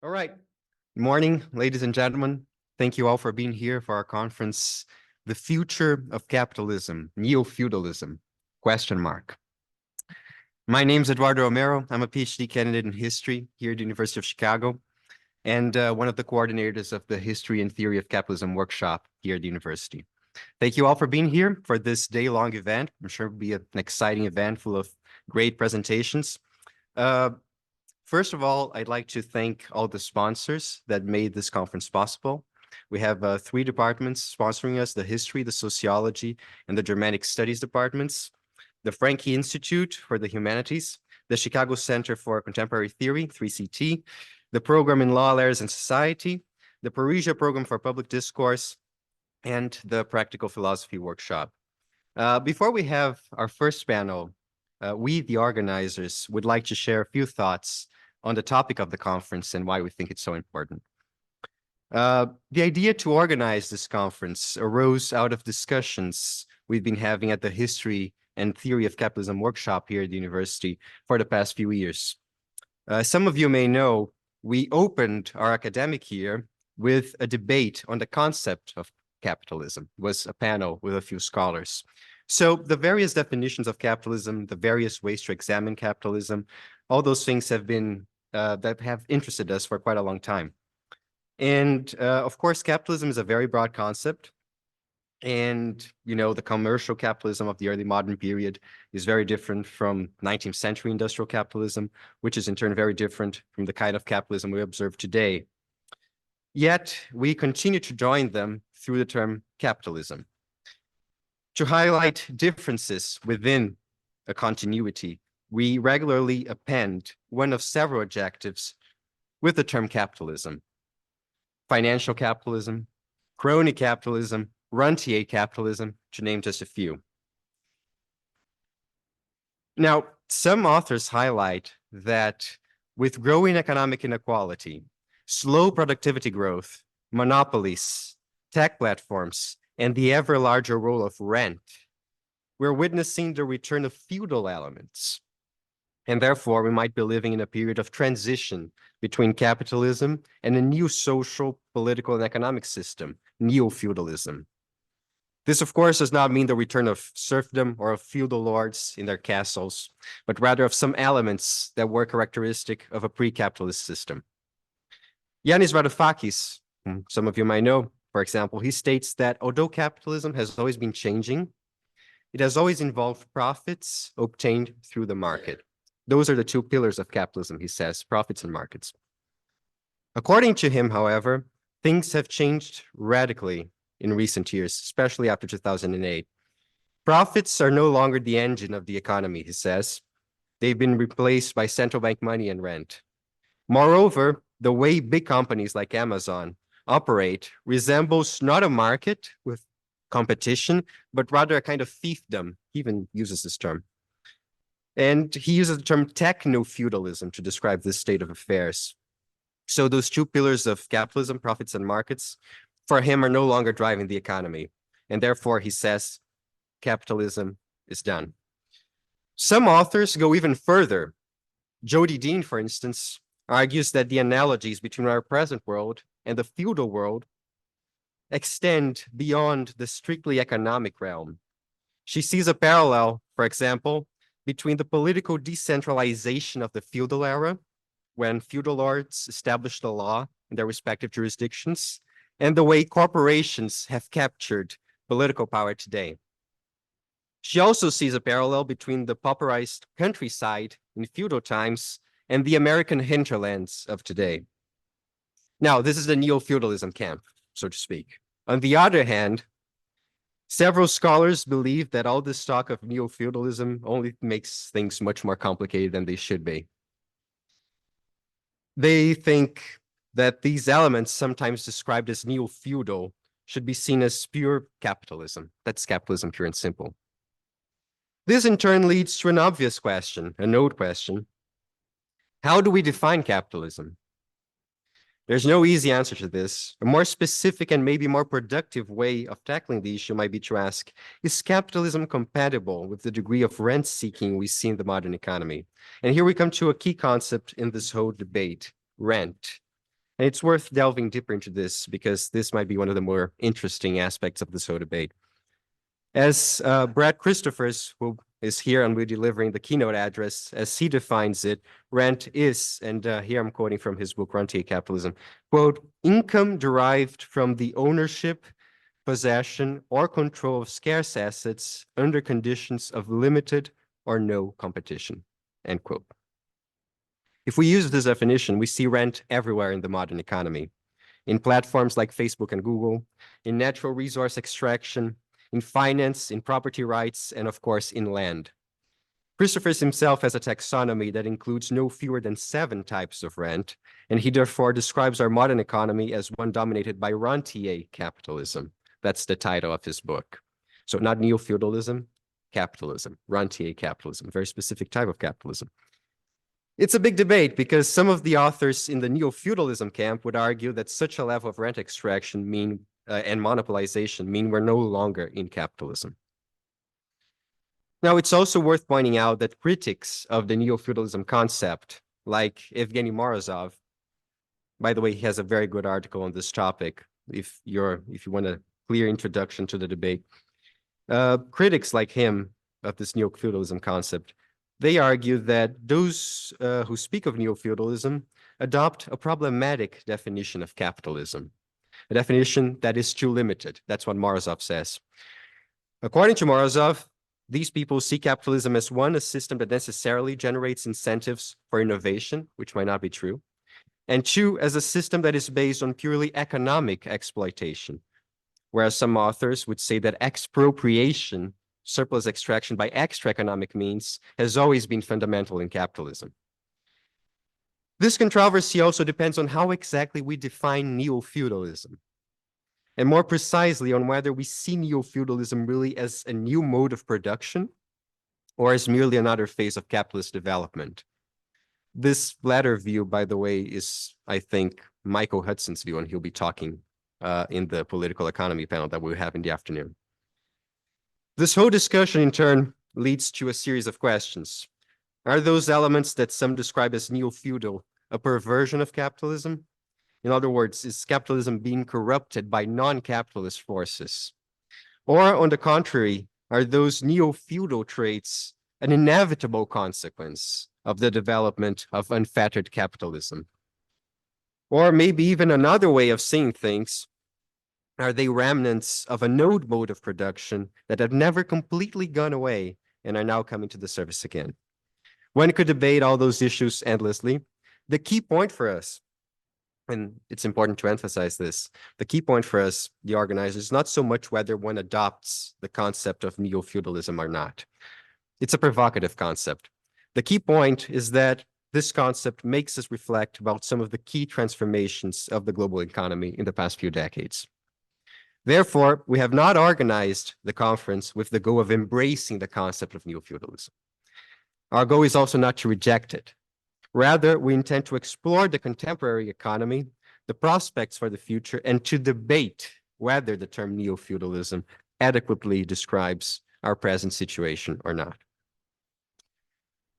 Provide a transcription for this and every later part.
All right. Good morning, ladies and gentlemen. Thank you all for being here for our conference, The Future of Capitalism, Neo-Feudalism, ? My name is Eduardo Romero. I'm a PhD candidate in history here at the University of Chicago and one of the coordinators of the History and Theory of Capitalism workshop here at the university. Thank you all for being here for this day-long event. I'm sure it'll be an exciting event full of great presentations. First of all, I'd like to thank all the sponsors that made this conference possible. We have 3 departments sponsoring us: the History, the Sociology, and the Germanic Studies departments, the Franke Institute for the Humanities, the Chicago Center for Contemporary Theory, 3CT, the Program in Law, Letters, and Society, the Parisia Program for Public Discourse, and the Practical Philosophy Workshop. Before we have our first panel, we, the organizers, would like to share a few thoughts on the topic of the conference and why we think it's so important. The idea to organize this conference arose out of discussions we've been having at the History and Theory of Capitalism workshop here at the university for the past few years. Some of you may know we opened our academic year with a debate on the concept of capitalism. It was a panel with a few scholars. So the various definitions of capitalism, the various ways to examine capitalism, all those things have been that have interested us for quite a long time. And of course, capitalism is a very broad concept. And, you know, the commercial capitalism of the early modern period is very different from 19th century industrial capitalism, which is in turn very different from the kind of capitalism we observe today. Yet we continue to join them through the term capitalism. To highlight differences within a continuity, we regularly append one of several adjectives with the term capitalism: financial capitalism, crony capitalism, rentier capitalism, to name just a few. Now, some authors highlight that with growing economic inequality, slow productivity growth, monopolies, tech platforms, and the ever larger role of rent, we're witnessing the return of feudal elements. And therefore, we might be living in a period of transition between capitalism and a new social, political, and economic system, Neo-Feudalism. This, of course, does not mean the return of serfdom or of feudal lords in their castles, but rather of some elements that were characteristic of a pre-capitalist system. Yanis Varoufakis, whom some of you might know, for example, he states that although capitalism has always been changing, it has always involved profits obtained through the market. Those are the 2 pillars of capitalism, he says: profits and markets. According to him, however, things have changed radically in recent years, especially after 2008. Profits are no longer the engine of the economy, he says. They've been replaced by central bank money and rent. Moreover, the way big companies like Amazon operate resembles not a market with competition, but rather a kind of fiefdom. He even uses this term. And he uses the term techno-feudalism to describe this state of affairs. So those 2 pillars of capitalism, profits and markets, for him are no longer driving the economy. And therefore, he says, capitalism is done. Some authors go even further. Jody Dean, for instance, argues that the analogies between our present world and the feudal world extend beyond the strictly economic realm. She sees a parallel, for example, between the political decentralization of the feudal era, when feudal lords established the law in their respective jurisdictions, and the way corporations have captured political power today. She also sees a parallel between the pauperized countryside in feudal times and the American hinterlands of today. Now, this is the neo-feudalism camp, so to speak. On the other hand, several scholars believe that all this talk of neo-feudalism only makes things much more complicated than they should be. They think that these elements, sometimes described as neo-feudal, should be seen as pure capitalism. That's capitalism, pure and simple. This in turn leads to an obvious question, a node question. How do we define capitalism? There's no easy answer to this. A more specific and maybe more productive way of tackling the issue might be to ask, is capitalism compatible with the degree of rent-seeking we see in the modern economy? And here we come to a key concept in this whole debate: rent. And it's worth delving deeper into this because this might be one of the more interesting aspects of this whole debate. As Brad Christophers, who is here and we're delivering the keynote address, as he defines it, rent is, and here I'm quoting from his book, Rentier Capitalism, quote, income derived from the ownership, possession, or control of scarce assets under conditions of limited or no competition, end quote. If we use this definition, we see rent everywhere in the modern economy, in platforms like Facebook and Google, in natural resource extraction, in finance, in property rights, and of course, in land. Christophers himself has a taxonomy that includes no fewer than 7 types of rent, and he therefore describes our modern economy as one dominated by rentier capitalism. That's the title of his book. So not neo-feudalism, capitalism, rentier capitalism, very specific type of capitalism. It's a big debate because some of the authors in the neo-feudalism camp would argue that such a level of rent extraction and monopolization mean we're no longer in capitalism. Now, it's also worth pointing out that critics of the neo-feudalism concept, like Evgeny Morozov, by the way, he has a very good article on this topic if you want a clear introduction to the debate. Critics like him of this neo-feudalism concept, they argue that those who speak of neo-feudalism adopt a problematic definition of capitalism, a definition that is too limited. That's what Morozov says. According to Morozov, these people see capitalism as one, a system that necessarily generates incentives for innovation, which might not be true, and 2, as a system that is based on purely economic exploitation, whereas some authors would say that expropriation, surplus extraction by extra economic means, has always been fundamental in capitalism. This controversy also depends on how exactly we define neo-feudalism, and more precisely on whether we see neo-feudalism really as a new mode of production or as merely another phase of capitalist development. This latter view, by the way, is, I think, Michael Hudson's view, and he'll be talking in the political economy panel that we'll have in the afternoon. This whole discussion, in turn, leads to a series of questions. Are those elements that some describe as neo-feudal a perversion of capitalism? In other words, is capitalism being corrupted by non-capitalist forces? Or, on the contrary, are those neo-feudal traits an inevitable consequence of the development of unfettered capitalism? Or maybe even another way of seeing things, are they remnants of an old mode of production that have never completely gone away and are now coming to the surface again? One could debate all those issues endlessly. The key point for us, and it's important to emphasize this, the key point for us, the organizers, is not so much whether one adopts the concept of neo-feudalism or not. It's a provocative concept. The key point is that this concept makes us reflect about some of the key transformations of the global economy in the past few decades. Therefore, we have not organized the conference with the goal of embracing the concept of neo-feudalism. Our goal is also not to reject it. Rather, we intend to explore the contemporary economy, the prospects for the future, and to debate whether the term neo-feudalism adequately describes our present situation or not.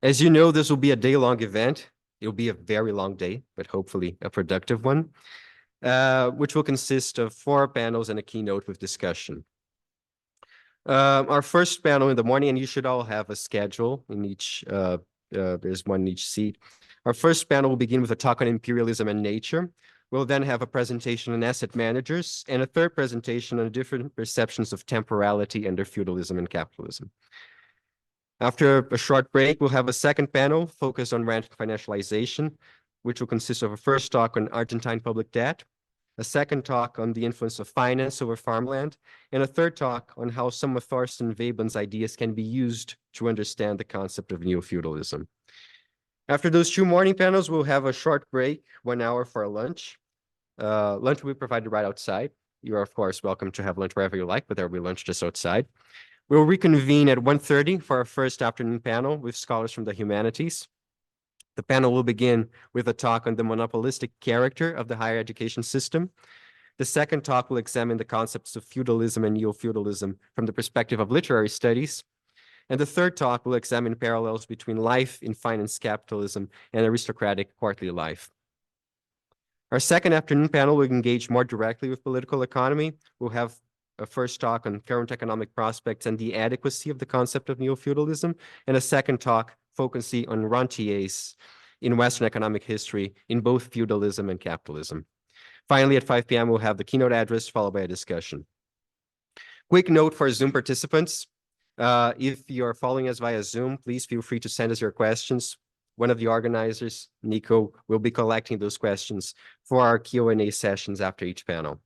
As you know, this will be a day-long event. It'll be a very long day, but hopefully a productive one, which will consist of 4 panels and a keynote with discussion. Our first panel in the morning, and you should all have a schedule in each, there's one in each seat. Our first panel will begin with a talk on imperialism and nature. We'll then have a presentation on asset managers and a third presentation on different perceptions of temporality under feudalism and capitalism. After a short break, we'll have a second panel focused on rent financialization, which will consist of a first talk on Argentine public debt, a second talk on the influence of finance over farmland, and a third talk on how some of Thorsten Veblen's ideas can be used to understand the concept of neo-feudalism. After those 2 morning panels, we'll have a short break, 1 hour for a lunch. Lunch will be provided right outside. You are, of course, welcome to have lunch wherever you like, but there will be lunch just outside. We'll reconvene at 1:30 for our first afternoon panel with scholars from the humanities. The panel will begin with a talk on the monopolistic character of the higher education system. The second talk will examine the concepts of feudalism and neo-feudalism from the perspective of literary studies. And the third talk will examine parallels between life in finance capitalism and aristocratic courtly life. Our second afternoon panel will engage more directly with political economy. We'll have a first talk on current economic prospects and the adequacy of the concept of neo-feudalism, and a second talk focusing on rentiers in Western economic history in both feudalism and capitalism. Finally, at 5 p.m., we'll have the keynote address followed by a discussion. Quick note for Zoom participants. If you're following us via Zoom, please feel free to send us your questions. One of the organizers, Nico, will be collecting those questions for our Q&A sessions after each panel.